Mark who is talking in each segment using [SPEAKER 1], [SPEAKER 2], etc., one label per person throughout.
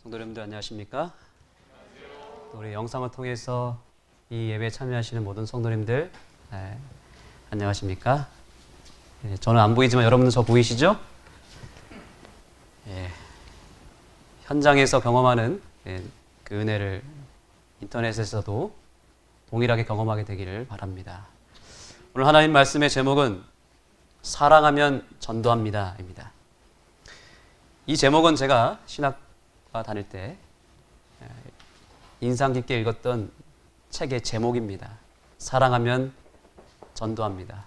[SPEAKER 1] 성도 여러분들 안녕하십니까? 우리 영상을 통해서 이 예배에 참여하시는 모든 성도님들 안녕하십니까? 저는 안 보이지만 여러분은 저 보이시죠? 현장에서 경험하는 그 은혜를 인터넷에서도 동일하게 경험하게 되기를 바랍니다. 오늘 하나님 말씀의 제목은 사랑하면 전도합니다 입니다. 이 제목은 제가 신학과 다닐 때 인상 깊게 읽었던 책의 제목입니다. 사랑하면 전도합니다.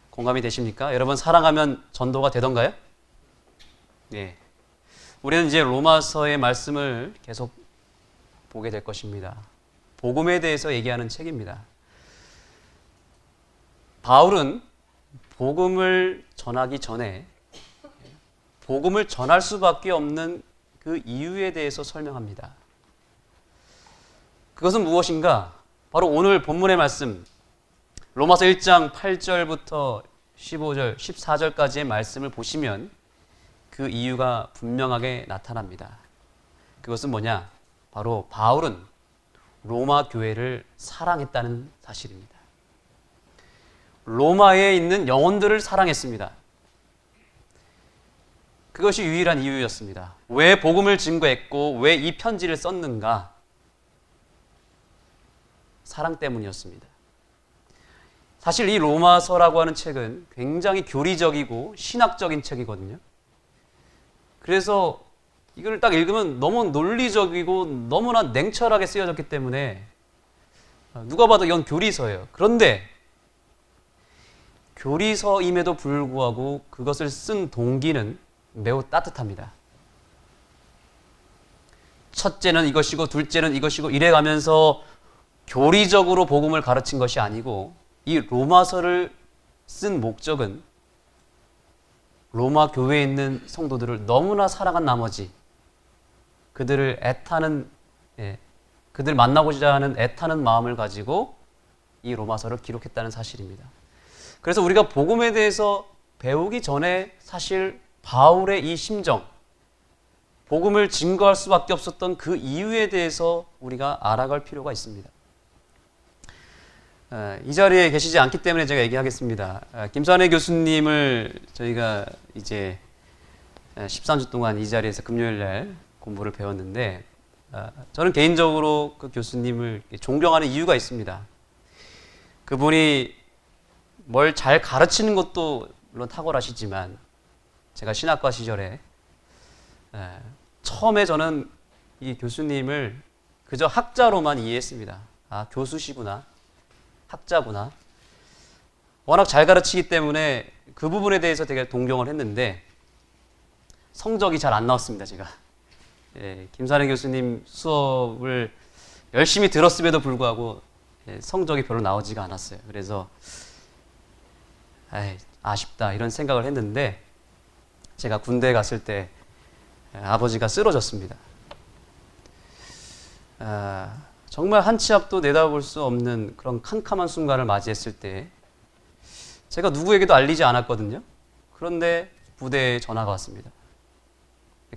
[SPEAKER 1] 공감이 되십니까? 여러분, 사랑하면 전도가 되던가요? 네. 우리는 이제 로마서의 말씀을 계속 보게 될 것입니다. 복음에 대해서 얘기하는 책입니다. 바울은 복음을 전하기 전에 복음을 전할 수밖에 없는 그 이유에 대해서 설명합니다. 그것은 무엇인가? 바로 오늘 본문의 말씀, 로마서 1장 8절부터 15절, 14절까지의 말씀을 보시면 그 이유가 분명하게 나타납니다. 그것은 뭐냐? 바로 바울은 로마 교회를 사랑했다는 사실입니다. 로마에 있는 영혼들을 사랑했습니다. 그것이 유일한 이유였습니다. 왜 복음을 증거했고 왜 이 편지를 썼는가? 사랑 때문이었습니다. 사실 이 로마서라고 하는 책은 굉장히 교리적이고 신학적인 책이거든요. 그래서 이걸 딱 읽으면 너무 논리적이고 너무나 냉철하게 쓰여졌기 때문에 누가 봐도 이건 교리서예요. 그런데 교리서임에도 불구하고 그것을 쓴 동기는 매우 따뜻합니다. 첫째는 이것이고 둘째는 이것이고 이래가면서 교리적으로 복음을 가르친 것이 아니고 이 로마서를 쓴 목적은 로마 교회에 있는 성도들을 너무나 사랑한 나머지 그들을 그들 만나고자 하는 애타는 마음을 가지고 이 로마서를 기록했다는 사실입니다. 그래서 우리가 복음에 대해서 배우기 전에 사실 바울의 이 심정, 복음을 증거할 수밖에 없었던 그 이유에 대해서 우리가 알아갈 필요가 있습니다. 이 자리에 계시지 않기 때문에 제가 얘기하겠습니다. 김선혜 교수님을 저희가 이제 13주 동안 이 자리에서 금요일 날 공부를 배웠는데 저는 개인적으로 그 교수님을 존경하는 이유가 있습니다. 그분이 뭘 잘 가르치는 것도 물론 탁월하시지만 제가 신학과 시절에 처음에 저는 이 교수님을 그저 학자로만 이해했습니다. 아, 교수시구나. 학자구나. 워낙 잘 가르치기 때문에 그 부분에 대해서 되게 동경을 했는데 성적이 잘 안 나왔습니다, 제가. 김선혜 교수님 수업을 열심히 들었음에도 불구하고 성적이 별로 나오지가 않았어요. 그래서 아쉽다 이런 생각을 했는데 제가 군대에 갔을 때 아버지가 쓰러졌습니다. 정말 한 치 앞도 내다볼 수 없는 그런 캄캄한 순간을 맞이했을 때 제가 누구에게도 알리지 않았거든요. 그런데 부대에 전화가 왔습니다.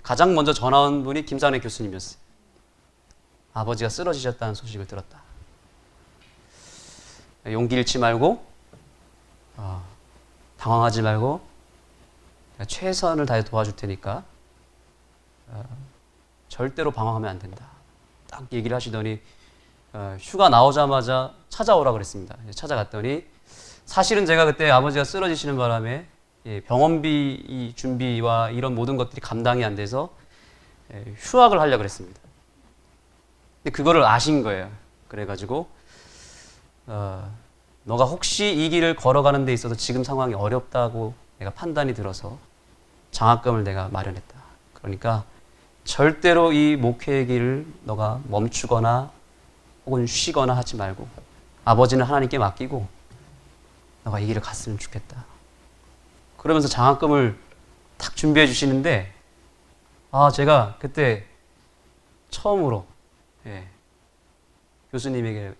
[SPEAKER 1] 가장 먼저 전화 온 분이 김선혜 교수님이었어요. 아버지가 쓰러지셨다는 소식을 들었다. 용기 잃지 말고 당황하지 말고 내가 최선을 다해 도와줄 테니까 절대로 방황하면 안 된다. 딱 얘기를 하시더니 휴가 나오자마자 찾아오라 그랬습니다. 찾아갔더니 사실은 제가 그때 아버지가 쓰러지시는 바람에 병원비 준비와 이런 모든 것들이 감당이 안 돼서 휴학을 하려고 그랬습니다. 근데 그거를 아신 거예요. 그래가지고 너가 혹시 이 길을 걸어가는 데 있어서 지금 상황이 어렵다고 내가 판단이 들어서 장학금을 내가 마련했다. 그러니까 절대로 이 목회의 길을 너가 멈추거나 혹은 쉬거나 하지 말고 아버지는 하나님께 맡기고 너가 이 길을 갔으면 좋겠다. 그러면서 장학금을 탁 준비해 주시는데 제가 그때 처음으로 교수님에게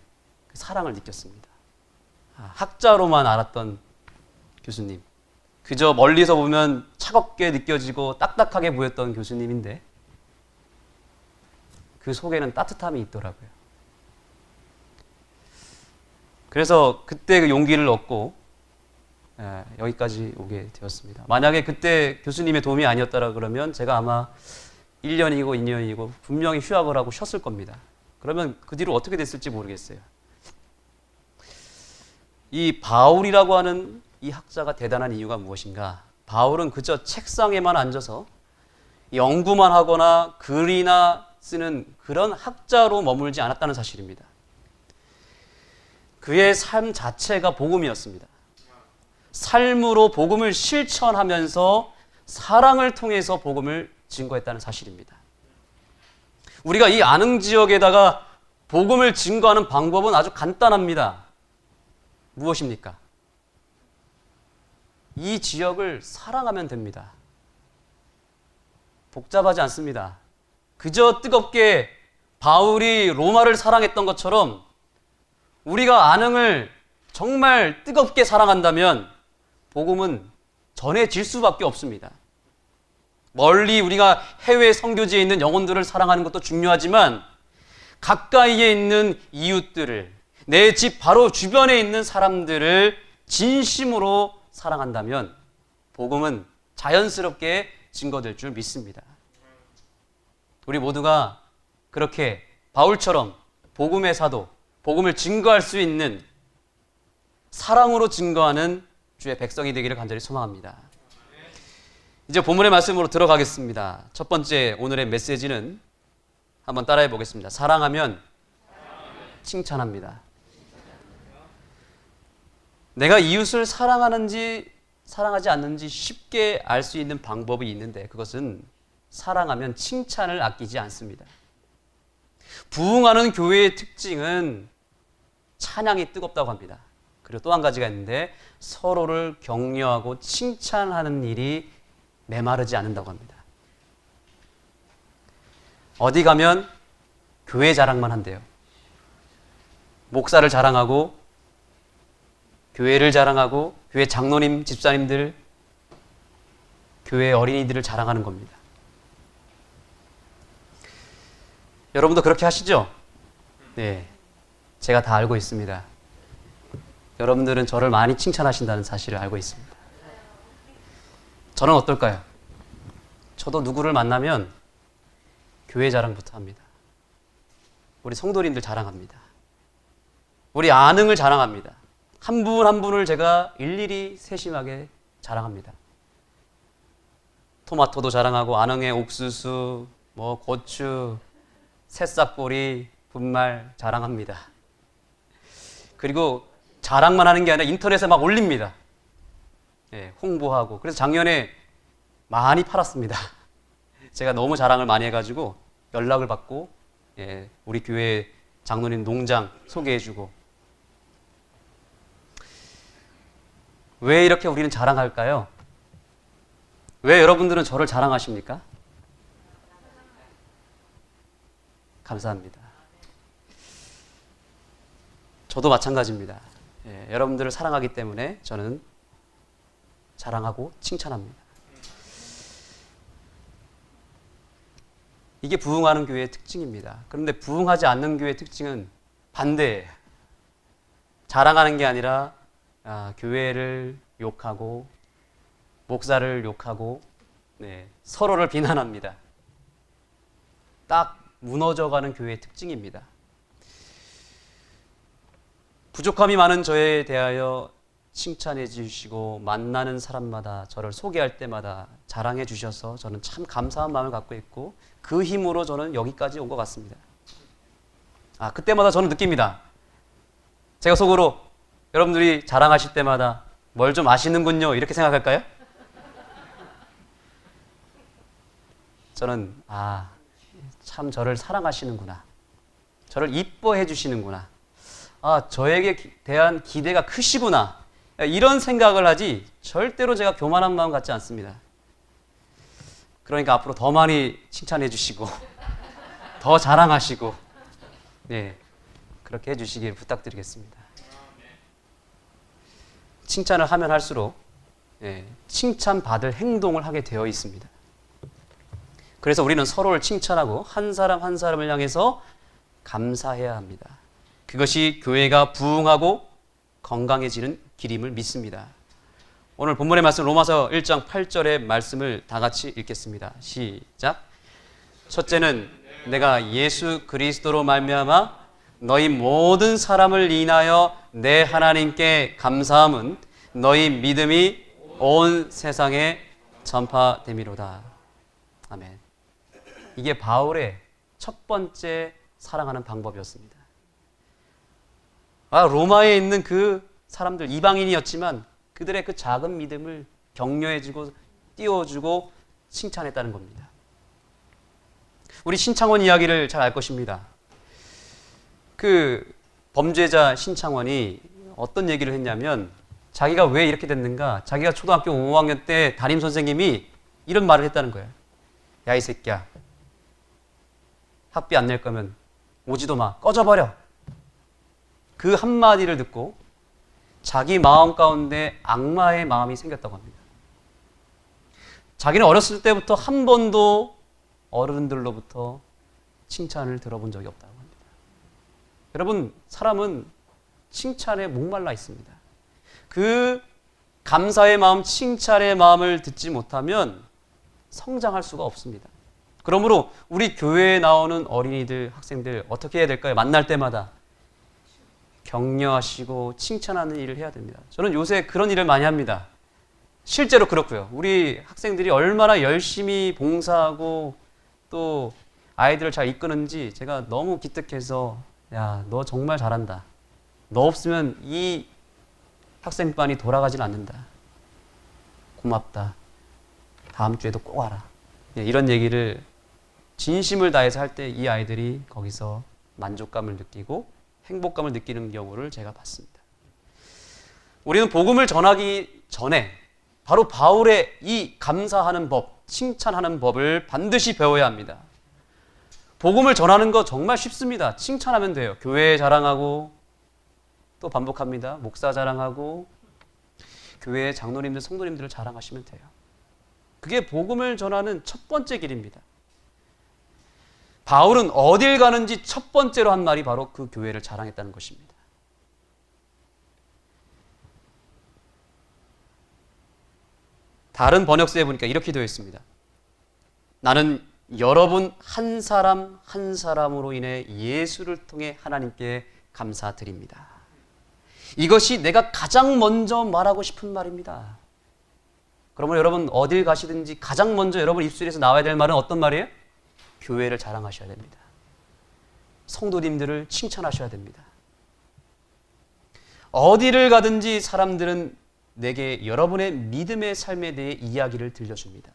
[SPEAKER 1] 사랑을 느꼈습니다. 학자로만 알았던 교수님, 그저 멀리서 보면 차갑게 느껴지고 딱딱하게 보였던 교수님인데 그 속에는 따뜻함이 있더라고요. 그래서 그때 그 용기를 얻고 여기까지 오게 되었습니다. 만약에 그때 교수님의 도움이 아니었다라 그러면 제가 아마 1년이고 2년이고 분명히 휴학을 하고 쉬었을 겁니다. 그러면 그 뒤로 어떻게 됐을지 모르겠어요. 이 바울이라고 하는 이 학자가 대단한 이유가 무엇인가? 바울은 그저 책상에만 앉아서 연구만 하거나 글이나 쓰는 그런 학자로 머물지 않았다는 사실입니다. 그의 삶 자체가 복음이었습니다. 삶으로 복음을 실천하면서 사랑을 통해서 복음을 증거했다는 사실입니다. 우리가 이 안흥 지역에다가 복음을 증거하는 방법은 아주 간단합니다. 무엇입니까? 이 지역을 사랑하면 됩니다. 복잡하지 않습니다. 그저 뜨겁게 바울이 로마를 사랑했던 것처럼 우리가 안흥을 정말 뜨겁게 사랑한다면 복음은 전해질 수밖에 없습니다. 멀리 우리가 해외 선교지에 있는 영혼들을 사랑하는 것도 중요하지만 가까이에 있는 이웃들을, 내 집 바로 주변에 있는 사람들을 진심으로 사랑한다면 복음은 자연스럽게 증거될 줄 믿습니다. 우리 모두가 그렇게 바울처럼 복음의 사도, 복음을 증거할 수 있는 사랑으로 증거하는 주의 백성이 되기를 간절히 소망합니다. 이제 본문의 말씀으로 들어가겠습니다. 첫 번째 오늘의 메시지는 한번 따라해 보겠습니다. 사랑하면 칭찬합니다. 내가 이웃을 사랑하는지 사랑하지 않는지 쉽게 알 수 있는 방법이 있는데 그것은 사랑하면 칭찬을 아끼지 않습니다. 부흥하는 교회의 특징은 찬양이 뜨겁다고 합니다. 그리고 또 한 가지가 있는데 서로를 격려하고 칭찬하는 일이 메마르지 않는다고 합니다. 어디 가면 교회 자랑만 한대요. 목사를 자랑하고 교회를 자랑하고 교회 장로님, 집사님들, 교회 어린이들을 자랑하는 겁니다. 여러분도 그렇게 하시죠? 네, 제가 다 알고 있습니다. 여러분들은 저를 많이 칭찬하신다는 사실을 알고 있습니다. 저는 어떨까요? 저도 누구를 만나면 교회 자랑부터 합니다. 우리 성도님들 자랑합니다. 우리 안흥을 자랑합니다. 한 분 한 분을 제가 일일이 세심하게 자랑합니다. 토마토도 자랑하고 안흥의 옥수수, 고추, 새싹보리, 분말 자랑합니다. 그리고 자랑만 하는 게 아니라 인터넷에 막 올립니다. 예, 홍보하고. 그래서 작년에 많이 팔았습니다. 제가 너무 자랑을 많이 해가지고 연락을 받고 우리 교회 장로님 농장 소개해주고. 왜 이렇게 우리는 자랑할까요? 왜 여러분들은 저를 자랑하십니까? 감사합니다. 저도 마찬가지입니다. 여러분들을 사랑하기 때문에 저는 자랑하고 칭찬합니다. 이게 부흥하는 교회의 특징입니다. 그런데 부흥하지 않는 교회의 특징은 반대예요. 자랑하는 게 아니라 교회를 욕하고 목사를 욕하고 서로를 비난합니다. 딱 무너져가는 교회의 특징입니다. 부족함이 많은 저에 대하여 칭찬해 주시고 만나는 사람마다 저를 소개할 때마다 자랑해 주셔서 저는 참 감사한 마음을 갖고 있고 그 힘으로 저는 여기까지 온 것 같습니다. 그때마다 저는 느낍니다. 제가 속으로 여러분들이 자랑하실 때마다 뭘 좀 아시는군요 이렇게 생각할까요? 저는 참 저를 사랑하시는구나. 저를 이뻐해 주시는구나. 저에게 대한 기대가 크시구나. 이런 생각을 하지 절대로 제가 교만한 마음 갖지 않습니다. 그러니까 앞으로 더 많이 칭찬해 주시고 더 자랑하시고 그렇게 해주시길 부탁드리겠습니다. 칭찬을 하면 할수록 칭찬받을 행동을 하게 되어 있습니다. 그래서 우리는 서로를 칭찬하고 한 사람 한 사람을 향해서 감사해야 합니다. 그것이 교회가 부흥하고 건강해지는 길임을 믿습니다. 오늘 본문의 말씀 로마서 1장 8절의 말씀을 다 같이 읽겠습니다. 시작. 첫째는 내가 예수 그리스도로 말미암아 너희 모든 사람을 인하여 내 하나님께 감사함은 너희 믿음이 온 세상에 전파됨이로다. 아멘. 이게 바울의 첫 번째 사랑하는 방법이었습니다. 로마에 있는 그 사람들, 이방인이었지만 그들의 그 작은 믿음을 격려해주고 띄워주고 칭찬했다는 겁니다. 우리 신창원 이야기를 잘 알 것입니다. 그 범죄자 신창원이 어떤 얘기를 했냐면 자기가 왜 이렇게 됐는가, 자기가 초등학교 5학년 때 담임 선생님이 이런 말을 했다는 거예요. 야, 이 새끼야, 학비 안 낼 거면 오지도 마, 꺼져버려. 그 한마디를 듣고 자기 마음 가운데 악마의 마음이 생겼다고 합니다. 자기는 어렸을 때부터 한 번도 어른들로부터 칭찬을 들어본 적이 없다고 합니다. 여러분, 사람은 칭찬에 목말라 있습니다. 그 감사의 마음, 칭찬의 마음을 듣지 못하면 성장할 수가 없습니다. 그러므로 우리 교회에 나오는 어린이들, 학생들 어떻게 해야 될까요? 만날 때마다 격려하시고 칭찬하는 일을 해야 됩니다. 저는 요새 그런 일을 많이 합니다. 실제로 그렇고요. 우리 학생들이 얼마나 열심히 봉사하고 또 아이들을 잘 이끄는지 제가 너무 기특해서, 야, 너 정말 잘한다. 너 없으면 이 학생반이 돌아가진 않는다. 고맙다. 다음 주에도 꼭 와라. 이런 얘기를 진심을 다해서 할 때 이 아이들이 거기서 만족감을 느끼고 행복감을 느끼는 경우를 제가 봤습니다. 우리는 복음을 전하기 전에 바로 바울의 이 감사하는 법, 칭찬하는 법을 반드시 배워야 합니다. 복음을 전하는 거 정말 쉽습니다. 칭찬하면 돼요. 교회 자랑하고, 또 반복합니다. 목사 자랑하고, 교회 장로님들, 성도님들을 자랑하시면 돼요. 그게 복음을 전하는 첫 번째 길입니다. 바울은 어딜 가는지 첫 번째로 한 말이 바로 그 교회를 자랑했다는 것입니다. 다른 번역서에 보니까 이렇게 되어 있습니다. 나는 여러분 한 사람 한 사람으로 인해 예수를 통해 하나님께 감사드립니다. 이것이 내가 가장 먼저 말하고 싶은 말입니다. 그러면 여러분 어딜 가시든지 가장 먼저 여러분 입술에서 나와야 될 말은 어떤 말이에요? 교회를 자랑하셔야 됩니다. 성도님들을 칭찬하셔야 됩니다. 어디를 가든지 사람들은 내게 여러분의 믿음의 삶에 대해 이야기를 들려줍니다.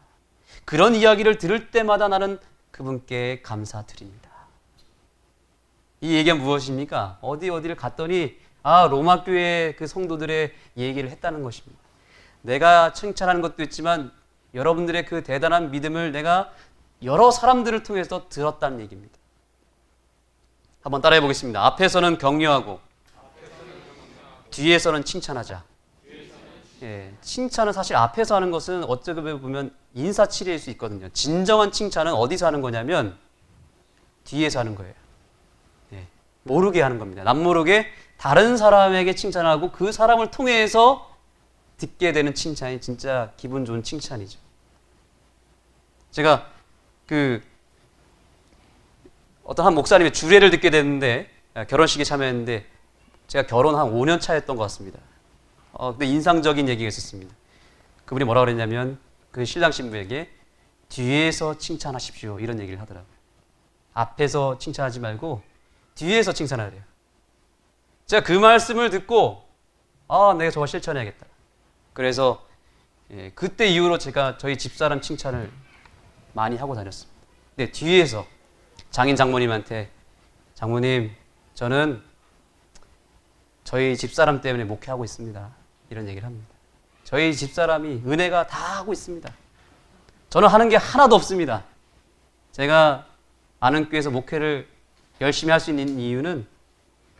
[SPEAKER 1] 그런 이야기를 들을 때마다 나는 그분께 감사드립니다. 이 얘기가 무엇입니까? 어디를 갔더니 로마 교회 그 성도들의 얘기를 했다는 것입니다. 내가 칭찬하는 것도 있지만 여러분들의 그 대단한 믿음을 내가 여러 사람들을 통해서 들었다는 얘기입니다. 한번 따라해 보겠습니다. 앞에서는 격려하고 뒤에서는 칭찬하자. 칭찬은 사실 앞에서 하는 것은 어떻게 보면 인사치레일 수 있거든요. 진정한 칭찬은 어디서 하는 거냐면 뒤에서 하는 거예요. 모르게 하는 겁니다. 남모르게 다른 사람에게 칭찬하고 그 사람을 통해서 듣게 되는 칭찬이 진짜 기분 좋은 칭찬이죠. 제가 어떤 한 목사님의 주례를 듣게 됐는데, 결혼식에 참여했는데 제가 결혼 한 5년 차였던 것 같습니다. 근데 인상적인 얘기가 있었습니다. 그분이 뭐라고 그랬냐면 그 신랑 신부에게 뒤에서 칭찬하십시오 이런 얘기를 하더라고요. 앞에서 칭찬하지 말고 뒤에서 칭찬하래요. 제가 그 말씀을 듣고 내가 저거 실천해야겠다. 그래서 그때 이후로 제가 저희 집사람 칭찬을 많이 하고 다녔습니다. 근데 뒤에서 장인 장모님한테 장모님 저는 저희 집사람 때문에 목회하고 있습니다. 이런 얘기를 합니다. 저희 집사람이 은혜가 다 하고 있습니다. 저는 하는 게 하나도 없습니다. 제가 아는 교회에서 목회를 열심히 할 수 있는 이유는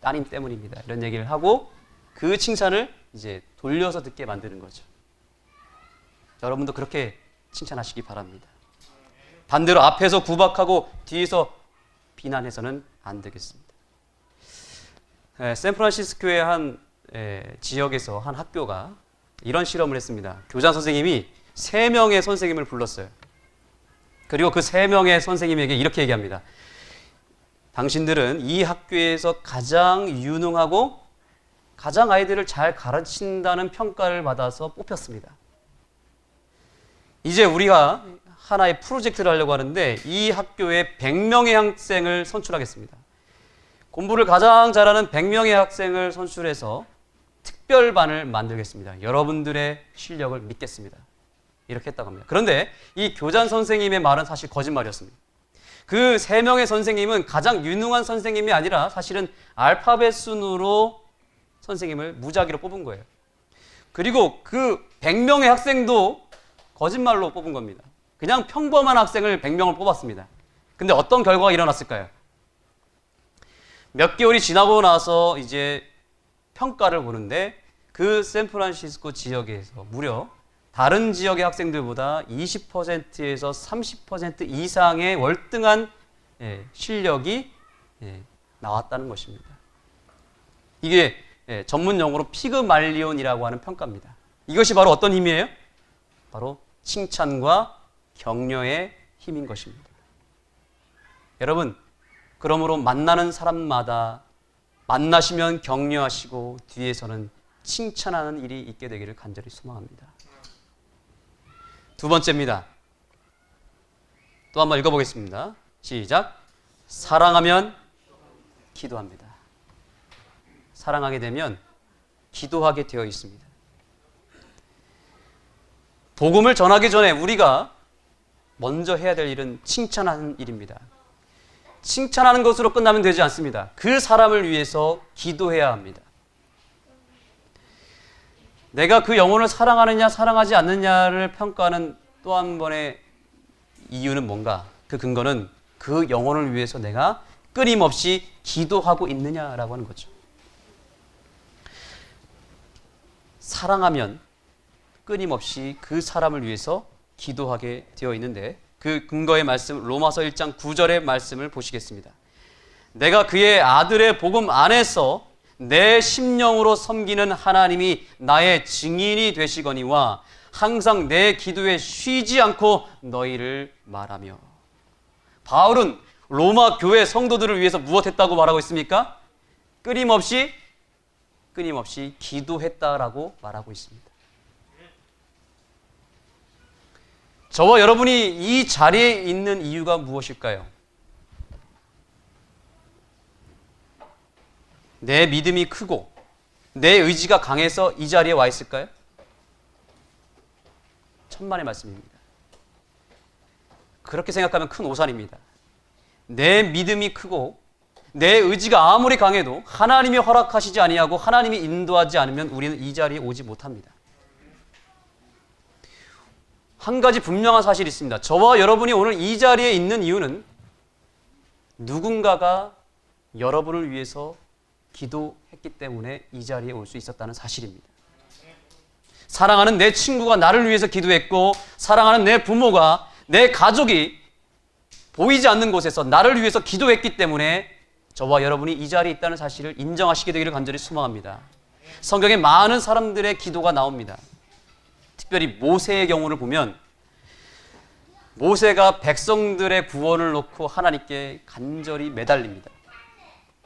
[SPEAKER 1] 따님 때문입니다. 이런 얘기를 하고 그 칭찬을 이제 돌려서 듣게 만드는 거죠. 여러분도 그렇게 칭찬하시기 바랍니다. 반대로 앞에서 구박하고 뒤에서 비난해서는 안 되겠습니다. 샌프란시스코의 한 지역에서 한 학교가 이런 실험을 했습니다. 교장 선생님이 3명의 선생님을 불렀어요. 그리고 그 3명의 선생님에게 이렇게 얘기합니다. 당신들은 이 학교에서 가장 유능하고 가장 아이들을 잘 가르친다는 평가를 받아서 뽑혔습니다. 이제 우리가 하나의 프로젝트를 하려고 하는데 이 학교에 100명의 학생을 선출하겠습니다. 공부를 가장 잘하는 100명의 학생을 선출해서 특별반을 만들겠습니다. 여러분들의 실력을 믿겠습니다. 이렇게 했다고 합니다. 그런데 이 교장 선생님의 말은 사실 거짓말이었습니다. 그 3명의 선생님은 가장 유능한 선생님이 아니라 사실은 알파벳 순으로 선생님을 무작위로 뽑은 거예요. 그리고 그 100명의 학생도 거짓말로 뽑은 겁니다. 그냥 평범한 학생을 100명을 뽑았습니다. 근데 어떤 결과가 일어났을까요? 몇 개월이 지나고 나서 이제 평가를 보는데 그 샌프란시스코 지역에서 무려 다른 지역의 학생들보다 20%에서 30% 이상의 월등한 실력이 나왔다는 것입니다. 이게 전문 용어로 피그말리온이라고 하는 평가입니다. 이것이 바로 어떤 힘이에요? 바로 칭찬과 격려의 힘인 것입니다. 여러분, 그러므로 만나는 사람마다 만나시면 격려하시고 뒤에서는 칭찬하는 일이 있게 되기를 간절히 소망합니다. 2번째입니다. 또 한번 읽어보겠습니다. 시작. 사랑하면 기도합니다. 사랑하게 되면 기도하게 되어 있습니다. 복음을 전하기 전에 우리가 먼저 해야 될 일은 칭찬하는 일입니다. 칭찬하는 것으로 끝나면 되지 않습니다. 그 사람을 위해서 기도해야 합니다. 내가 그 영혼을 사랑하느냐 사랑하지 않느냐를 평가하는 또 한 번의 이유는 뭔가? 그 근거는 그 영혼을 위해서 내가 끊임없이 기도하고 있느냐라고 하는 거죠. 사랑하면 끊임없이 그 사람을 위해서 기도하게 되어 있는데 그 근거의 말씀 로마서 1장 9절의 말씀을 보시겠습니다. 내가 그의 아들의 복음 안에서 내 심령으로 섬기는 하나님이 나의 증인이 되시거니와 항상 내 기도에 쉬지 않고 너희를 말하며. 바울은 로마 교회 성도들을 위해서 무엇했다고 말하고 있습니까? 끊임없이 기도했다라고 말하고 있습니다. 저와 여러분이 이 자리에 있는 이유가 무엇일까요? 내 믿음이 크고 내 의지가 강해서 이 자리에 와 있을까요? 천만의 말씀입니다. 그렇게 생각하면 큰 오산입니다. 내 믿음이 크고 내 의지가 아무리 강해도 하나님이 허락하시지 아니하고 하나님이 인도하지 않으면 우리는 이 자리에 오지 못합니다. 한 가지 분명한 사실이 있습니다. 저와 여러분이 오늘 이 자리에 있는 이유는 누군가가 여러분을 위해서 기도했기 때문에 이 자리에 올 수 있었다는 사실입니다. 사랑하는 내 친구가 나를 위해서 기도했고 사랑하는 내 부모가 내 가족이 보이지 않는 곳에서 나를 위해서 기도했기 때문에 저와 여러분이 이 자리에 있다는 사실을 인정하시게 되기를 간절히 소망합니다. 성경에 많은 사람들의 기도가 나옵니다. 특별히 모세의 경우를 보면 모세가 백성들의 구원을 놓고 하나님께 간절히 매달립니다.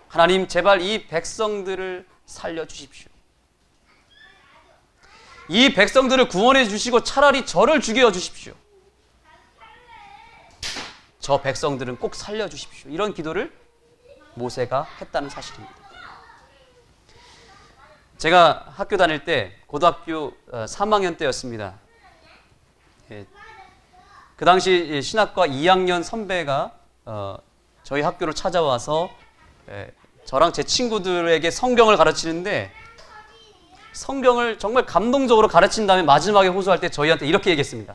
[SPEAKER 1] 하나님 제발 이 백성들을 살려주십시오. 이 백성들을 구원해 주시고 차라리 저를 죽여 주십시오. 저 백성들은 꼭 살려주십시오. 이런 기도를 모세가 했다는 사실입니다. 제가 학교 다닐 때 고등학교 3학년 때였습니다. 그 당시 신학과 2학년 선배가 저희 학교를 찾아와서 저랑 제 친구들에게 성경을 가르치는데 성경을 정말 감동적으로 가르친 다음에 마지막에 호소할 때 저희한테 이렇게 얘기했습니다.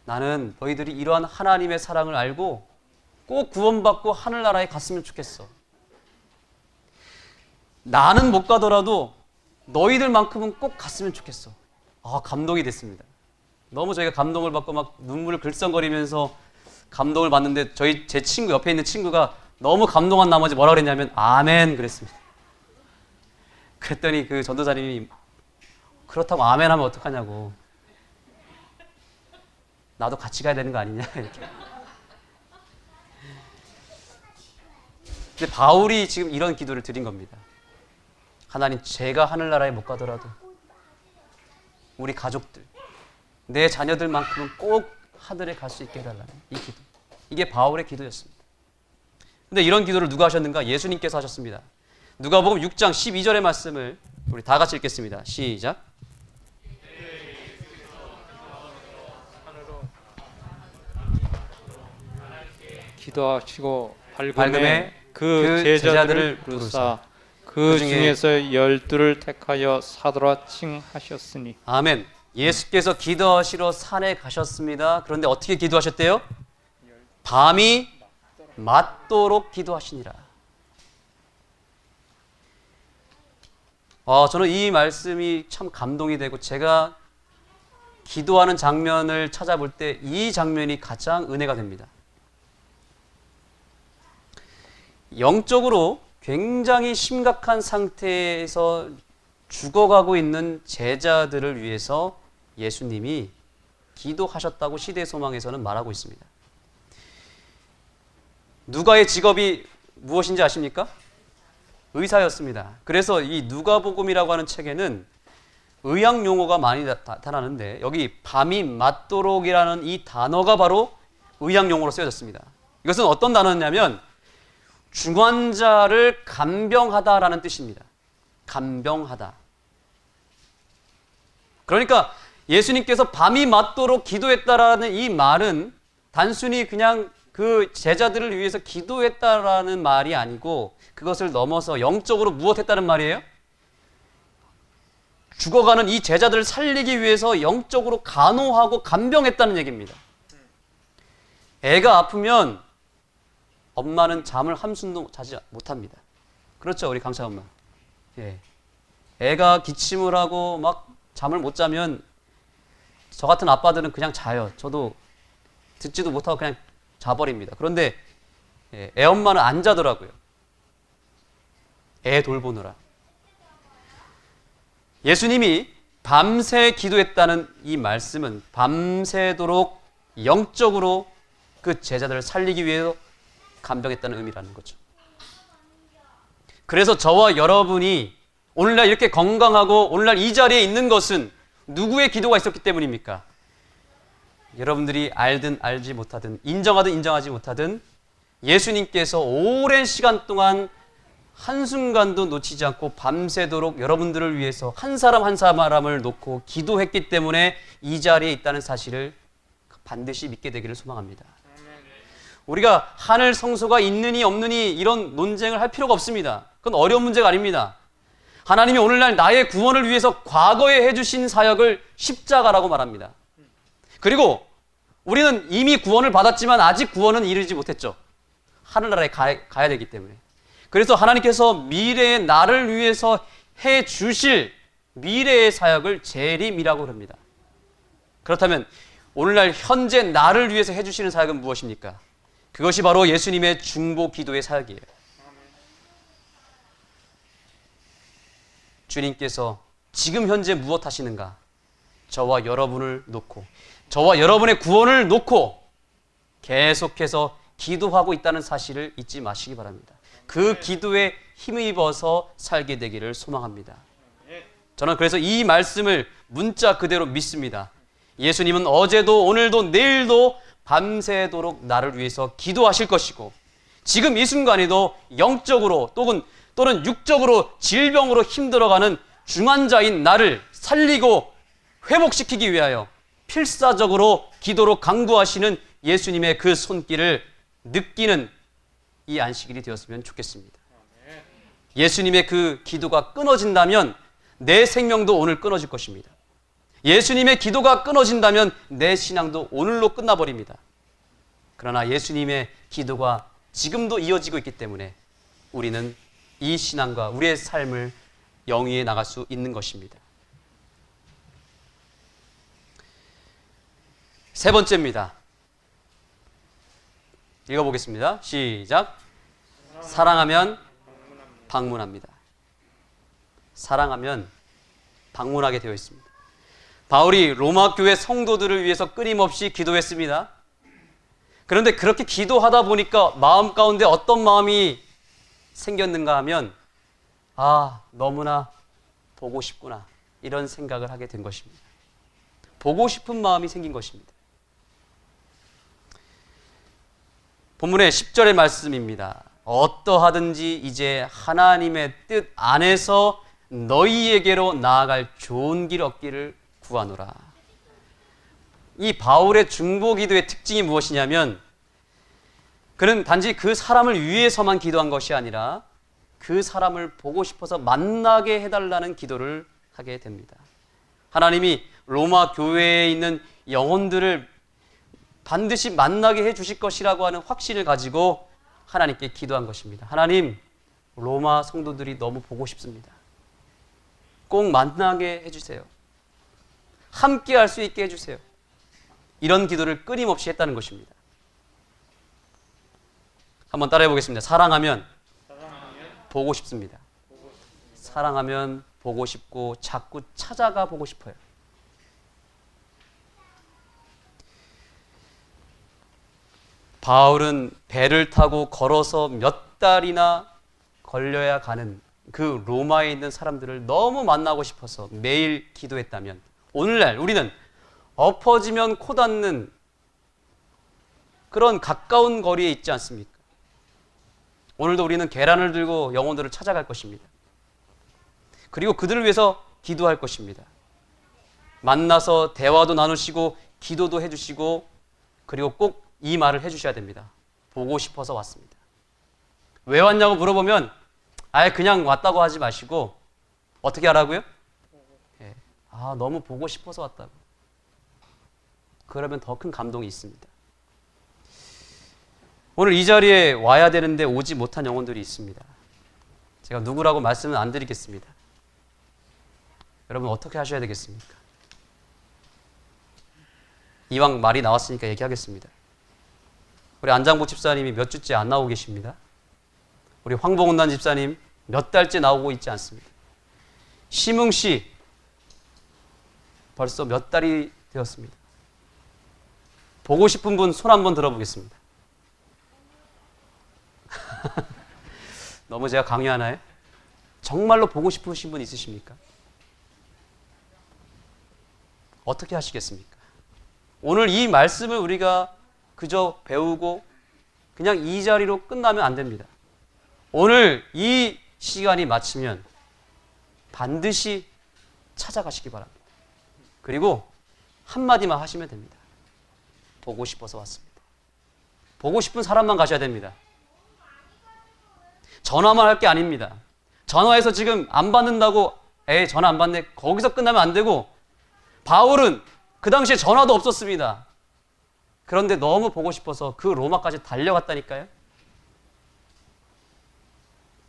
[SPEAKER 1] 나는 너희들이 이러한 하나님의 사랑을 알고 꼭 구원받고 하늘나라에 갔으면 좋겠어. 나는 못 가더라도 너희들만큼은 꼭 갔으면 좋겠어. 아, 감동이 됐습니다. 너무 저희가 감동을 받고 막 눈물을 글썽거리면서 감동을 받는데 제 친구 옆에 있는 친구가 너무 감동한 나머지 뭐라 그랬냐면 아멘 그랬습니다. 그랬더니 그 전도사님이 그렇다고 아멘 하면 어떡하냐고. 나도 같이 가야 되는 거 아니냐 이렇게. 근데 바울이 지금 이런 기도를 드린 겁니다. 하나님, 제가 하늘나라에 못 가더라도 우리 가족들, 내 자녀들만큼은 꼭 하늘에 갈 수 있게 해달라는 이 기도. 이게 바울의 기도였습니다. 근데 이런 기도를 누가 하셨는가? 예수님께서 하셨습니다. 누가복음 6장 12절의 말씀을 우리 다 같이 읽겠습니다. 시작.
[SPEAKER 2] 기도하시고
[SPEAKER 1] 밝음에
[SPEAKER 2] 그 제자들을 부르사 그 중에서 12를 택하여 사도라 칭하셨으니.
[SPEAKER 1] 아멘. 예수께서 기도하시러 산에 가셨습니다. 그런데 어떻게 기도하셨대요? 밤이 맞도록 기도하시니라. 저는 이 말씀이 참 감동이 되고, 제가 기도하는 장면을 찾아볼 때 이 장면이 가장 은혜가 됩니다. 영적으로 굉장히 심각한 상태에서 죽어가고 있는 제자들을 위해서 예수님이 기도하셨다고 시대소망에서는 말하고 있습니다. 누가의 직업이 무엇인지 아십니까? 의사였습니다. 그래서 이 누가복음이라고 하는 책에는 의학 용어가 많이 나타나는데, 여기 밤이 맞도록이라는 이 단어가 바로 의학 용어로 쓰여졌습니다. 이것은 어떤 단어냐면 중환자를 간병하다라는 뜻입니다. 간병하다. 그러니까 예수님께서 밤이 맞도록 기도했다라는 이 말은 단순히 그냥 그 제자들을 위해서 기도했다라는 말이 아니고, 그것을 넘어서 영적으로 무엇했다는 말이에요? 죽어가는 이 제자들을 살리기 위해서 영적으로 간호하고 간병했다는 얘기입니다. 애가 아프면 엄마는 잠을 한숨도 자지 못합니다. 그렇죠, 우리 강차 엄마. 예. 애가 기침을 하고 막 잠을 못 자면 저 같은 아빠들은 그냥 자요. 저도 듣지도 못하고 그냥 자버립니다. 그런데 애 엄마는 안 자더라고요. 애 돌보느라. 예수님이 밤새 기도했다는 이 말씀은 밤새도록 영적으로 그 제자들을 살리기 위해서 간병했다는 의미라는 거죠. 그래서 저와 여러분이 오늘날 이렇게 건강하고 오늘날 이 자리에 있는 것은 누구의 기도가 있었기 때문입니까? 여러분들이 알든 알지 못하든, 인정하든 인정하지 못하든 예수님께서 오랜 시간 동안 한순간도 놓치지 않고 밤새도록 여러분들을 위해서 한 사람 한 사람을 놓고 기도했기 때문에 이 자리에 있다는 사실을 반드시 믿게 되기를 소망합니다. 우리가 하늘 성소가 있느니 없느니 이런 논쟁을 할 필요가 없습니다. 그건 어려운 문제가 아닙니다. 하나님이 오늘날 나의 구원을 위해서 과거에 해주신 사역을 십자가라고 말합니다. 그리고 우리는 이미 구원을 받았지만 아직 구원은 이르지 못했죠. 하늘나라에 가야 되기 때문에. 그래서 하나님께서 미래의 나를 위해서 해주실 미래의 사역을 재림이라고 합니다. 그렇다면 오늘날 현재 나를 위해서 해주시는 사역은 무엇입니까? 그것이 바로 예수님의 중보 기도의 사역이에요. 주님께서 지금 현재 무엇 하시는가? 저와 여러분을 놓고, 저와 여러분의 구원을 놓고 계속해서 기도하고 있다는 사실을 잊지 마시기 바랍니다. 그 기도에 힘입어서 살게 되기를 소망합니다. 저는 그래서 이 말씀을 문자 그대로 믿습니다. 예수님은 어제도 오늘도 내일도 밤새도록 나를 위해서 기도하실 것이고, 지금 이 순간에도 영적으로 또는 육적으로 질병으로 힘들어가는 중환자인 나를 살리고 회복시키기 위하여 필사적으로 기도로 강구하시는 예수님의 그 손길을 느끼는 이 안식일이 되었으면 좋겠습니다. 예수님의 그 기도가 끊어진다면 내 생명도 오늘 끊어질 것입니다. 예수님의 기도가 끊어진다면 내 신앙도 오늘로 끝나버립니다. 그러나 예수님의 기도가 지금도 이어지고 있기 때문에 우리는 이 신앙과 우리의 삶을 영위해 나갈 수 있는 것입니다. 세 번째입니다. 읽어보겠습니다. 시작. 사랑하면 방문합니다. 사랑하면 방문하게 되어 있습니다. 바울이 로마 교회 성도들을 위해서 끊임없이 기도했습니다. 그런데 그렇게 기도하다 보니까 마음 가운데 어떤 마음이 생겼는가 하면 너무나 보고 싶구나 이런 생각을 하게 된 것입니다. 보고 싶은 마음이 생긴 것입니다. 본문의 10절의 말씀입니다. 어떠하든지 이제 하나님의 뜻 안에서 너희에게로 나아갈 좋은 길 얻기를 구하노라. 이 바울의 중보 기도의 특징이 무엇이냐면 그는 단지 그 사람을 위해서만 기도한 것이 아니라 그 사람을 보고 싶어서 만나게 해달라는 기도를 하게 됩니다. 하나님이 로마 교회에 있는 영혼들을 반드시 만나게 해주실 것이라고 하는 확신을 가지고 하나님께 기도한 것입니다. 하나님, 로마 성도들이 너무 보고 싶습니다. 꼭 만나게 해주세요. 함께 할 수 있게 해주세요. 이런 기도를 끊임없이 했다는 것입니다. 한번 따라해 보겠습니다. 사랑하면 보고 싶습니다. 사랑하면 보고 싶고 자꾸 찾아가 보고 싶어요. 바울은 배를 타고 걸어서 몇 달이나 걸려야 가는 그 로마에 있는 사람들을 너무 만나고 싶어서 매일 기도했다면 오늘날 우리는 엎어지면 코 닿는 그런 가까운 거리에 있지 않습니까? 오늘도 우리는 계란을 들고 영혼들을 찾아갈 것입니다. 그리고 그들을 위해서 기도할 것입니다. 만나서 대화도 나누시고 기도도 해주시고 그리고 꼭 이 말을 해주셔야 됩니다. 보고 싶어서 왔습니다. 왜 왔냐고 물어보면 그냥 왔다고 하지 마시고 어떻게 하라고요? 너무 보고 싶어서 왔다고. 그러면 더 큰 감동이 있습니다. 오늘 이 자리에 와야 되는데 오지 못한 영혼들이 있습니다. 제가 누구라고 말씀은 안 드리겠습니다. 여러분 어떻게 하셔야 되겠습니까? 이왕 말이 나왔으니까 얘기하겠습니다. 우리 안장복 집사님이 몇 주째 안 나오고 계십니다. 우리 황봉은단 집사님 몇 달째 나오고 있지 않습니다. 심흥 씨 벌써 몇 달이 되었습니다. 보고 싶은 분 손 한번 들어보겠습니다. 너무 제가 강요하나요? 정말로 보고 싶으신 분 있으십니까? 어떻게 하시겠습니까? 오늘 이 말씀을 우리가 그저 배우고 그냥 이 자리로 끝나면 안 됩니다. 오늘 이 시간이 마치면 반드시 찾아가시기 바랍니다. 그리고 한마디만 하시면 됩니다. 보고 싶어서 왔습니다. 보고 싶은 사람만 가셔야 됩니다. 전화만 할 게 아닙니다. 전화해서 지금 안 받는다고 전화 안 받네. 거기서 끝나면 안 되고 바울은 그 당시에 전화도 없었습니다. 그런데 너무 보고 싶어서 그 로마까지 달려갔다니까요.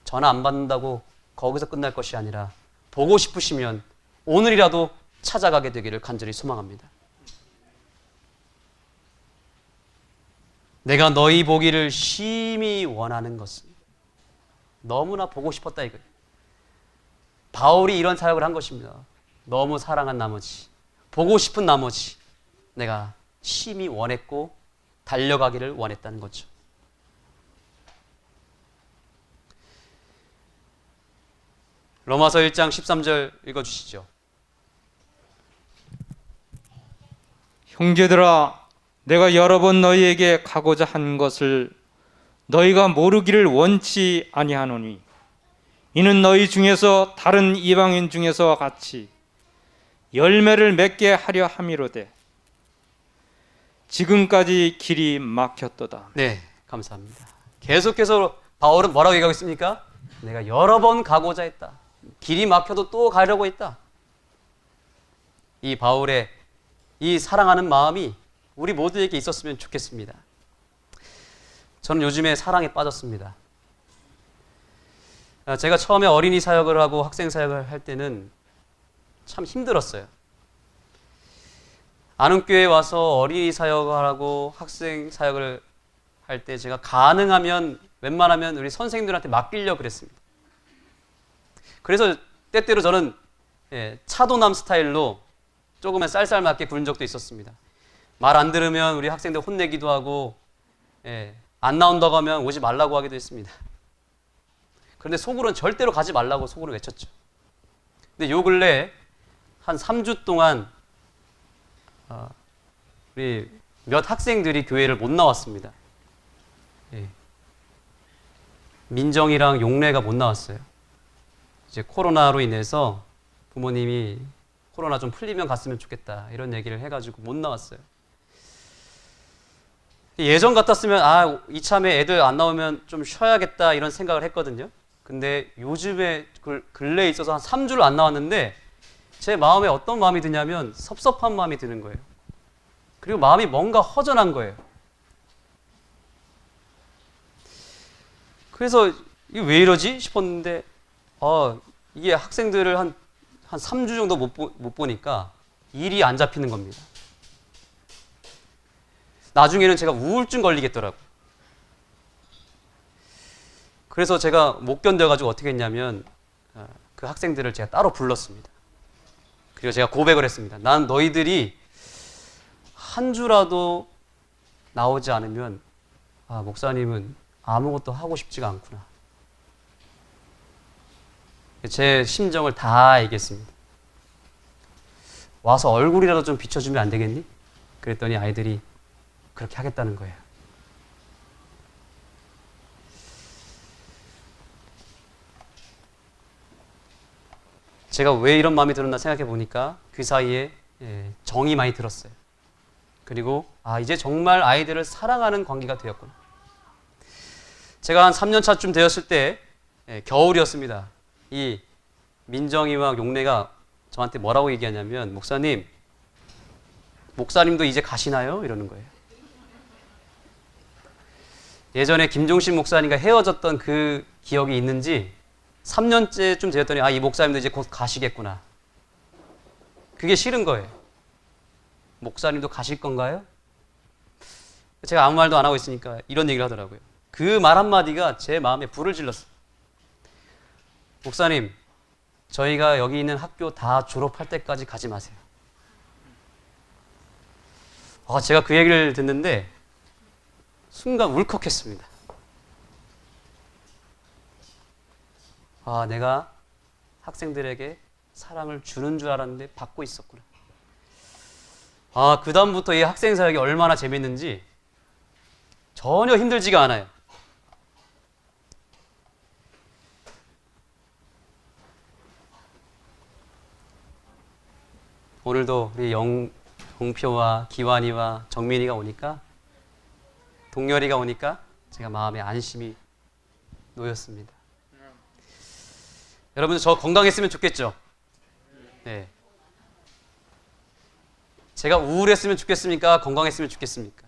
[SPEAKER 1] 전화 안 받는다고 거기서 끝날 것이 아니라 보고 싶으시면 오늘이라도 찾아가게 되기를 간절히 소망합니다. 내가 너희 보기를 심히 원하는 것은 너무나 보고 싶었다 이거예요. 바울이 이런 사역을 한 것입니다. 너무 사랑한 나머지, 보고 싶은 나머지 내가 심히 원했고 달려가기를 원했다는 거죠. 로마서 1장 13절 읽어주시죠.
[SPEAKER 2] 형제들아, 내가 여러 번 너희에게 가고자 한 것을 너희가 모르기를 원치 아니하노니 이는 너희 중에서 다른 이방인 중에서와 같이 열매를 맺게 하려 함이로되 지금까지 길이 막혔도다.
[SPEAKER 1] 네, 감사합니다. 계속해서 바울은 뭐라고 얘기하고 있습니까? 내가 여러 번 가고자 했다. 길이 막혀도 또 가려고 했다. 이 바울의 이 사랑하는 마음이 우리 모두에게 있었으면 좋겠습니다. 저는 요즘에 사랑에 빠졌습니다. 제가 처음에 어린이 사역을 하고 학생 사역을 할 때는 참 힘들었어요. 안흥교회에 와서 어린이 사역을 하고 학생 사역을 할 때 제가 가능하면 웬만하면 우리 선생님들한테 맡기려고 그랬습니다. 그래서 때때로 저는 차도남 스타일로 조금은 쌀쌀맞게 굴은 적도 있었습니다. 말 안 들으면 우리 학생들 혼내기도 하고 안 나온다고 하면 오지 말라고 하기도 했습니다. 그런데 속으로는 절대로 가지 말라고 속으로 외쳤죠. 근데 요 근래 한 3주 동안 우리 몇 학생들이 교회를 못 나왔습니다. 민정이랑 용래가 못 나왔어요. 이제 코로나로 인해서 부모님이 코로나 좀 풀리면 갔으면 좋겠다 이런 얘기를 해가지고 못 나왔어요. 예전 같았으면 이참에 애들 안 나오면 좀 쉬어야겠다 이런 생각을 했거든요. 근데 요즘에 근래에 있어서 한 3주를 안 나왔는데 제 마음에 어떤 마음이 드냐면 섭섭한 마음이 드는 거예요. 그리고 마음이 뭔가 허전한 거예요. 그래서 이게 왜 이러지 싶었는데 이게 학생들을 한 3주 정도 못 보니까 일이 안 잡히는 겁니다. 나중에는 제가 우울증 걸리겠더라고요. 그래서 제가 못 견뎌가지고 어떻게 했냐면 그 학생들을 제가 따로 불렀습니다. 그리고 제가 고백을 했습니다. 난 너희들이 한 주라도 나오지 않으면 목사님은 아무것도 하고 싶지가 않구나. 제 심정을 다 얘기했습니다. 와서 얼굴이라도 좀 비춰주면 안 되겠니? 그랬더니 아이들이 그렇게 하겠다는 거예요. 제가 왜 이런 마음이 들었나 생각해 보니까 그 사이에 정이 많이 들었어요. 그리고 이제 정말 아이들을 사랑하는 관계가 되었구나. 제가 한 3년 차쯤 되었을 때 겨울이었습니다. 이 민정이와 용래가 저한테 뭐라고 얘기하냐면 목사님도 이제 가시나요? 이러는 거예요. 예전에 김종신 목사님과 헤어졌던 그 기억이 있는지 3년째쯤 되었더니 이 목사님도 이제 곧 가시겠구나. 그게 싫은 거예요. 목사님도 가실 건가요? 제가 아무 말도 안 하고 있으니까 이런 얘기를 하더라고요. 그 말 한마디가 제 마음에 불을 질렀어요. 목사님, 저희가 여기 있는 학교 다 졸업할 때까지 가지 마세요. 제가 그 얘기를 듣는데 순간 울컥했습니다. 내가 학생들에게 사랑을 주는 줄 알았는데 받고 있었구나. 그 다음부터 이 학생 사역이 얼마나 재밌는지 전혀 힘들지가 않아요. 오늘도 우리 영표와 기환이와 정민이가 오니까 동열이가 오니까 제가 마음에 안심이 놓였습니다. 여러분 저 건강했으면 좋겠죠? 네. 제가 우울했으면 좋겠습니까? 건강했으면 좋겠습니까?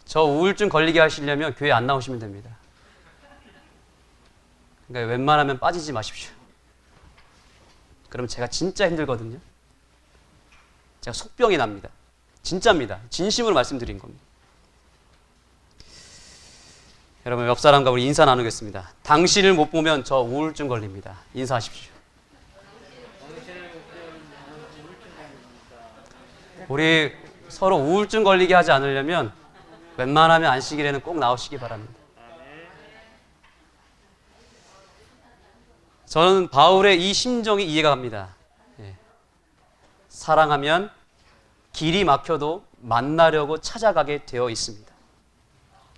[SPEAKER 1] 저 우울증 걸리게 하시려면 교회 안 나오시면 됩니다. 그러니까 웬만하면 빠지지 마십시오. 그러면 제가 진짜 힘들거든요. 제가 속병이 납니다. 진짜입니다. 진심으로 말씀드린 겁니다. 여러분 옆 사람과 우리 인사 나누겠습니다. 당신을 못 보면 저 우울증 걸립니다. 인사하십시오. 우리 서로 우울증 걸리게 하지 않으려면 웬만하면 안식일에는 꼭 나오시기 바랍니다. 저는 바울의 이 심정이 이해가 갑니다. 사랑하면 길이 막혀도 만나려고 찾아가게 되어 있습니다.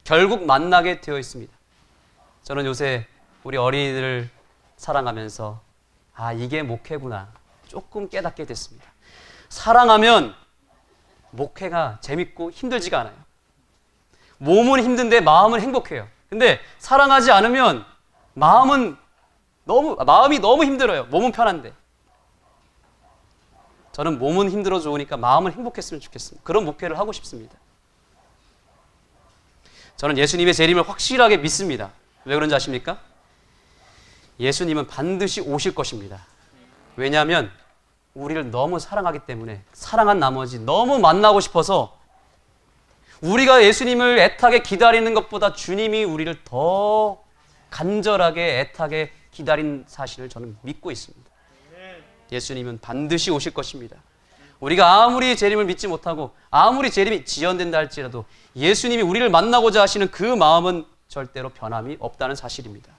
[SPEAKER 1] 결국 만나게 되어 있습니다. 저는 요새 우리 어린이들을 사랑하면서 이게 목회구나 조금 깨닫게 됐습니다. 사랑하면 목회가 재밌고 힘들지가 않아요. 몸은 힘든데 마음은 행복해요. 근데 사랑하지 않으면 마음이 너무 힘들어요. 몸은 편한데. 저는 몸은 힘들어 좋으니까 마음은 행복했으면 좋겠습니다. 그런 목회를 하고 싶습니다. 저는 예수님의 재림을 확실하게 믿습니다. 왜 그런지 아십니까? 예수님은 반드시 오실 것입니다. 왜냐하면 우리를 너무 사랑하기 때문에 사랑한 나머지 너무 만나고 싶어서 우리가 예수님을 애타게 기다리는 것보다 주님이 우리를 더 간절하게 애타게 기다린 사실을 저는 믿고 있습니다. 예수님은 반드시 오실 것입니다. 우리가 아무리 재림을 믿지 못하고 아무리 재림이 지연된다 할지라도 예수님이 우리를 만나고자 하시는 그 마음은 절대로 변함이 없다는 사실입니다.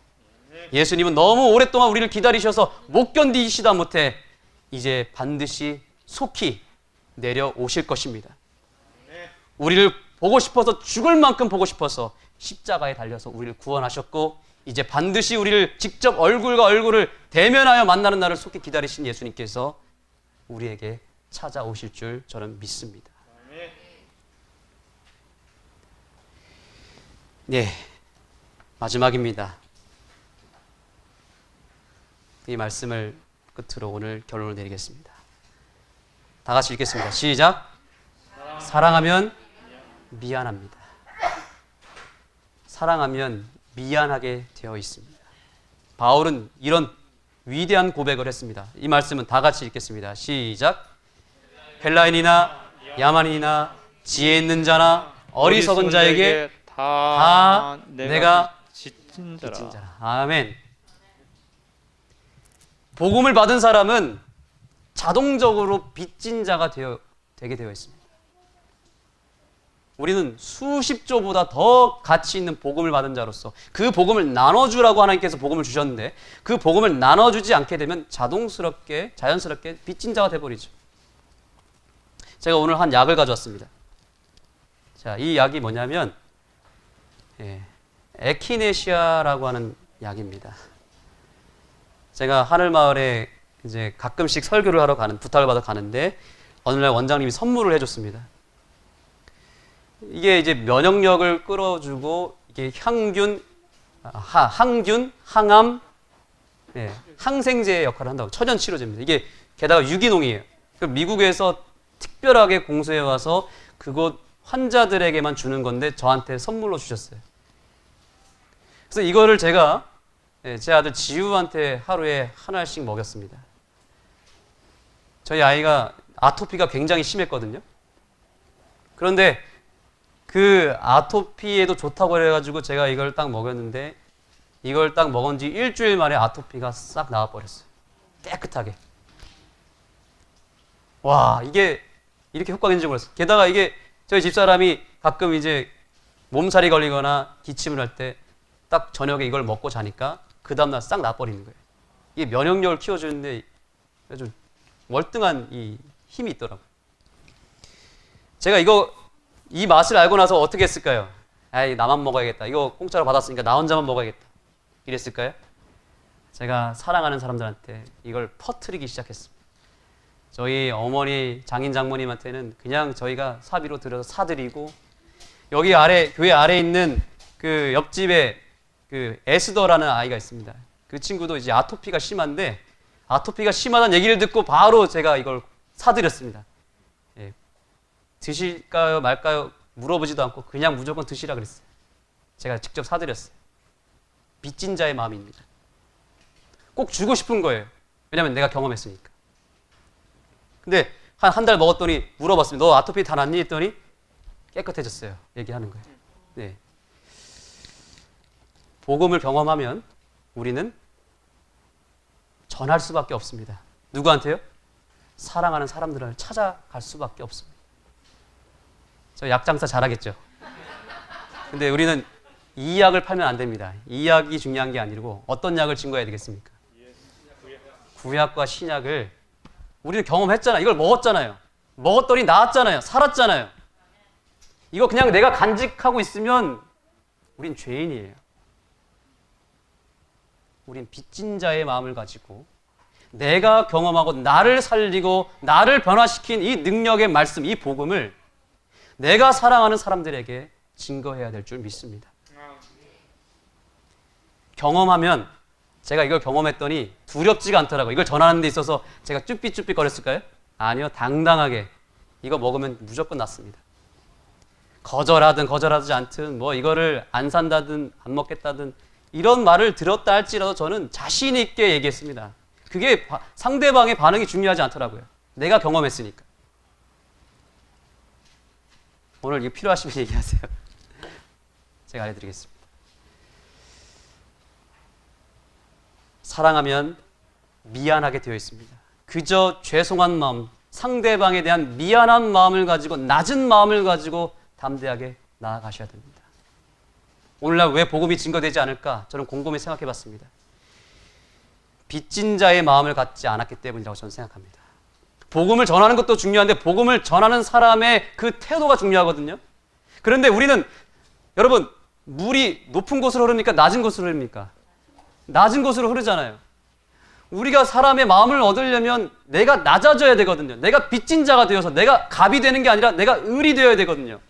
[SPEAKER 1] 예수님은 너무 오랫동안 우리를 기다리셔서 못 견디시다 못해 이제 반드시 속히 내려오실 것입니다. 우리를 보고 싶어서 죽을 만큼 보고 싶어서 십자가에 달려서 우리를 구원하셨고 이제 반드시 우리를 직접 얼굴과 얼굴을 대면하여 만나는 날을 속히 기다리신 예수님께서 우리에게 찾아오실 줄 저는 믿습니다. 네, 마지막입니다. 이 말씀을 끝으로 오늘 결론을 내리겠습니다. 다 같이 읽겠습니다. 시작. 사랑하면 미안합니다. 사랑하면 미안하게 되어 있습니다. 바울은 이런 위대한 고백을 했습니다. 이 말씀은 다 같이 읽겠습니다. 시작. 헬라인이나 야만인이나 지혜 있는 자나 어리석은 자에게 다 내가 빚진 자라. 아멘. 복음을 받은 사람은 자동적으로 빚진 자가 되게 되어 있습니다. 우리는 수십조보다 더 가치 있는 복음을 받은 자로서 그 복음을 나눠주라고 하나님께서 복음을 주셨는데 그 복음을 나눠주지 않게 되면 자연스럽게 빚진 자가 되어버리죠. 제가 오늘 한 약을 가져왔습니다. 자, 이 약이 뭐냐면 에키네시아라고 하는 약입니다. 제가 하늘마을에 이제 가끔씩 설교를 하러 부탁을 받아 가는데 어느 날 원장님이 선물을 해줬습니다. 이게 이제 면역력을 끌어주고 이게 항균, 항암, 항생제 역할을 한다고. 천연치료제입니다. 이게 게다가 유기농이에요. 미국에서 특별하게 공수해 와서 그곳 환자들에게만 주는 건데 저한테 선물로 주셨어요. 그래서 이거를 제가 제 아들 지우한테 하루에 하나씩 먹였습니다. 저희 아이가 아토피가 굉장히 심했거든요. 그런데 그 아토피에도 좋다고 해가지고 제가 이걸 딱 먹였는데 이걸 딱 먹은 지 일주일 만에 아토피가 싹 나와버렸어요. 깨끗하게. 와, 이게 이렇게 효과가 있는지 몰랐어요. 게다가 이게 저희 집사람이 가끔 이제 몸살이 걸리거나 기침을 할 때 딱 저녁에 이걸 먹고 자니까 그 다음날 싹 나버리는 거예요. 이게 면역력을 키워주는데 아주 월등한 이 힘이 있더라고요. 제가 이 맛을 알고 나서 어떻게 했을까요? 아이, 나만 먹어야겠다. 이거 공짜로 받았으니까 나 혼자만 먹어야겠다. 이랬을까요? 제가 사랑하는 사람들한테 이걸 퍼뜨리기 시작했습니다. 저희 어머니, 장인 장모님한테는 그냥 저희가 사비로 들여서 사드리고 여기 교회 아래 있는 그 옆집에 그 에스더라는 아이가 있습니다. 그 친구도 이제 아토피가 심한데 아토피가 심하다는 얘기를 듣고 바로 제가 이걸 사드렸습니다. 드실까요 말까요 물어보지도 않고 그냥 무조건 드시라 그랬어요. 제가 직접 사드렸어요. 빚진 자의 마음입니다. 꼭 주고 싶은 거예요. 왜냐하면 내가 경험했으니까. 근데 한 달 먹었더니 물어봤습니다. 너 아토피 다 낫니? 했더니 깨끗해졌어요. 얘기하는 거예요. 네. 복음을 경험하면 우리는 전할 수밖에 없습니다. 누구한테요? 사랑하는 사람들을 찾아갈 수밖에 없습니다. 저 약장사 잘하겠죠? 근데 우리는 이 약을 팔면 안 됩니다. 이 약이 중요한 게 아니고 어떤 약을 증거해야 되겠습니까? 구약과 신약을 우리는 경험했잖아요. 이걸 먹었잖아요. 먹었더니 나았잖아요. 살았잖아요. 이거 그냥 내가 간직하고 있으면 우린 죄인이에요. 우린 빚진 자의 마음을 가지고 내가 경험하고 나를 살리고 나를 변화시킨 이 능력의 말씀, 이 복음을 내가 사랑하는 사람들에게 증거해야 될 줄 믿습니다. 경험하면 제가 이걸 경험했더니 두렵지가 않더라고요. 이걸 전하는 데 있어서 제가 쭈삣쭈삣 거렸을까요? 아니요. 당당하게 이거 먹으면 무조건 낫습니다. 거절하든 거절하지 않든 뭐 이거를 안 산다든 안 먹겠다든 이런 말을 들었다 할지라도 저는 자신 있게 얘기했습니다. 그게 상대방의 반응이 중요하지 않더라고요. 내가 경험했으니까. 오늘 이거 필요하시면 얘기하세요. 제가 알려드리겠습니다. 사랑하면 미안하게 되어 있습니다. 그저 죄송한 마음, 상대방에 대한 미안한 마음을 가지고, 낮은 마음을 가지고 담대하게 나아가셔야 됩니다. 오늘날 왜 복음이 증거되지 않을까? 저는 곰곰이 생각해 봤습니다. 빚진 자의 마음을 갖지 않았기 때문이라고 저는 생각합니다. 복음을 전하는 것도 중요한데 복음을 전하는 사람의 그 태도가 중요하거든요. 그런데 우리는, 여러분, 물이 높은 곳으로 흐릅니까? 낮은 곳으로 흐릅니까? 낮은 곳으로 흐르잖아요. 우리가 사람의 마음을 얻으려면 내가 낮아져야 되거든요. 내가 빚진 자가 되어서, 내가 갑이 되는 게 아니라 내가 을이 되어야 되거든요.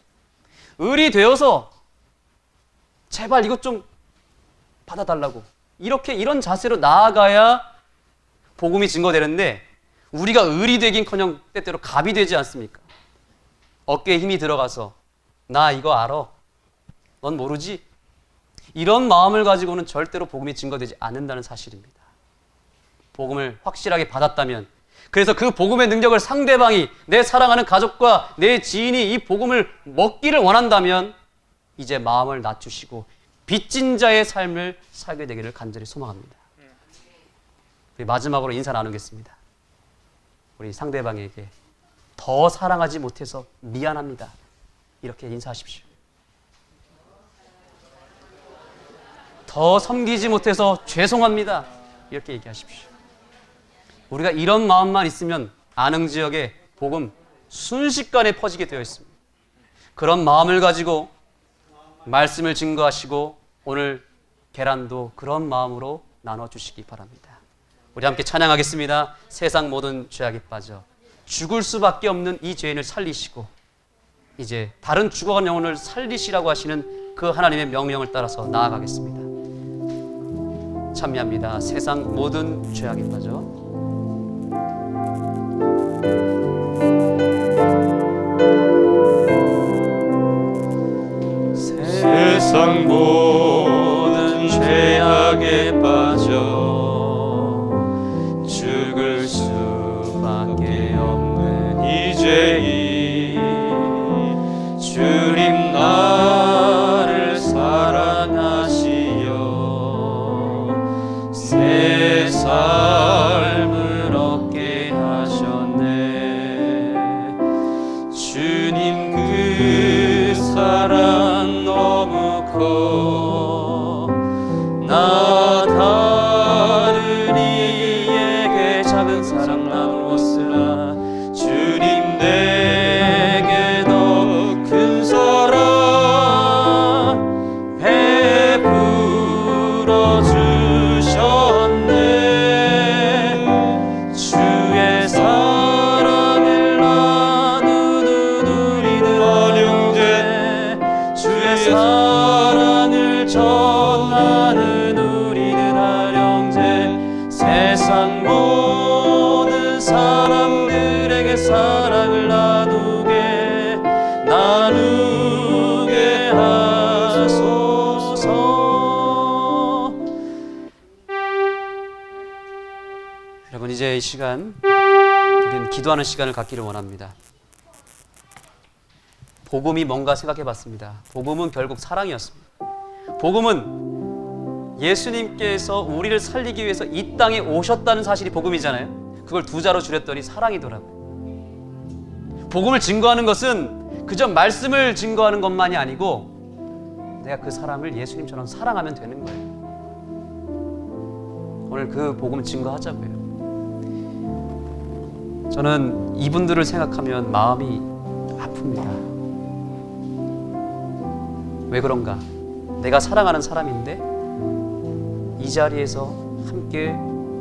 [SPEAKER 1] 을이 되어서 제발 이것 좀 받아달라고, 이런 자세로 나아가야 복음이 증거되는데, 우리가 을이 되긴커녕 때때로 갑이 되지 않습니까? 어깨에 힘이 들어가서 나 이거 알아, 넌 모르지? 이런 마음을 가지고는 절대로 복음이 증거되지 않는다는 사실입니다. 복음을 확실하게 받았다면, 그래서 그 복음의 능력을 상대방이, 내 사랑하는 가족과 내 지인이 이 복음을 먹기를 원한다면 이제 마음을 낮추시고 빚진 자의 삶을 살게 되기를 간절히 소망합니다. 우리 마지막으로 인사 나누겠습니다. 우리 상대방에게 더 사랑하지 못해서 미안합니다, 이렇게 인사하십시오. 더 섬기지 못해서 죄송합니다, 이렇게 얘기하십시오. 우리가 이런 마음만 있으면 안흥 지역에 복음 순식간에 퍼지게 되어 있습니다. 그런 마음을 가지고 말씀을 증거하시고 오늘 계란도 그런 마음으로 나눠주시기 바랍니다. 우리 함께 찬양하겠습니다. 세상 모든 죄악에 빠져 죽을 수밖에 없는 이 죄인을 살리시고 이제 다른 죽어간 영혼을 살리시라고 하시는 그 하나님의 명령을 따라서 나아가겠습니다. 찬미합니다. 세상 모든 죄악에 빠져.
[SPEAKER 2] 세상 모든 죄악에 빠져 죽을 수밖에 없는 이 죄인, 주님 나를 사랑하시어 새 삶을 얻게 하셨네. 주님 그 사랑 너무 커, 나 다른 이에게 작은 사랑 나누었으나 주님 내게 더 큰 사랑 베풀어 주셨네. 주의 사랑을 나누는 우리들 아령제, 주의 사랑을 전하는 우리들 아령제, 세상 모든 사람들에게 사랑을 나누게 하소서. 여러분, 이제 이 시간 우리는 기도하는 시간을 갖기를 원합니다. 복음이 뭔가 생각해 봤습니다. 복음은 결국 사랑이었습니다. 복음은 예수님께서 우리를 살리기 위해서 이 땅에 오셨다는 사실이 복음이잖아요. 그걸 두 자로 줄였더니 사랑이더라고요. 복음을 증거하는 것은 그저 말씀을 증거하는 것만이 아니고 내가 그 사람을 예수님처럼 사랑하면 되는 거예요. 오늘 그 복음을 증거하자고요. 저는 이분들을 생각하면 마음이 아픕니다. 왜 그런가? 내가 사랑하는 사람인데 이 자리에서 함께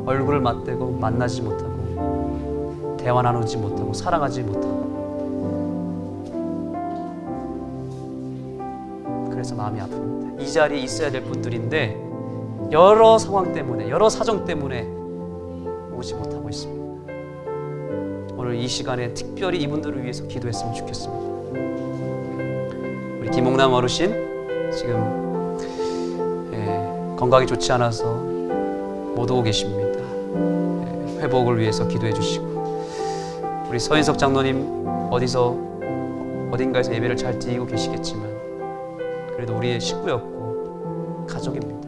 [SPEAKER 2] 얼굴을 맞대고 만나지 못하고 대화 나누지 못하고 사랑하지 못하고, 그래서 마음이 아픕니다. 이 자리에 있어야 될 분들인데 여러 상황 때문에, 여러 사정 때문에 오지 못하고 있습니다. 오늘 이 시간에 특별히 이분들을 위해서 기도했으면 좋겠습니다. 우리 김홍남 어르신 지금 건강이 좋지 않아서 못 오고 계십니다.
[SPEAKER 1] 회복을 위해서 기도해 주시고, 우리 서인석 장로님 어딘가에서 예배를 잘 드리고 계시겠지만 그래도 우리의 식구였고 가족입니다.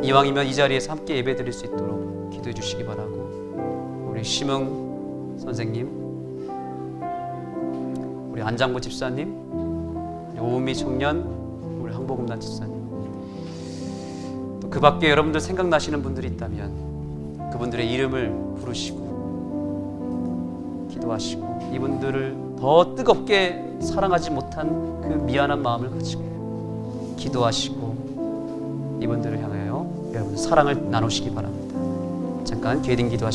[SPEAKER 1] 이왕이면 이 자리에서 함께 예배 드릴 수 있도록 기도해 주시기 바라고, 우리 심흥 선생님, 우리 안장구 집사님, 우리 오은미 청년, 우리 항복음단 집사님, 또 그 밖에 여러분들 생각나시는 분들이 있다면 그분들의 이름을 부르시고 기도하시고, 이분들을 더 뜨겁게 사랑하지 못한 그 미안한 마음을 가지고 기도하시고, 이분들을 향하여 여러분 사랑을 나누시기 바랍니다. 잠깐 기도 기도하시고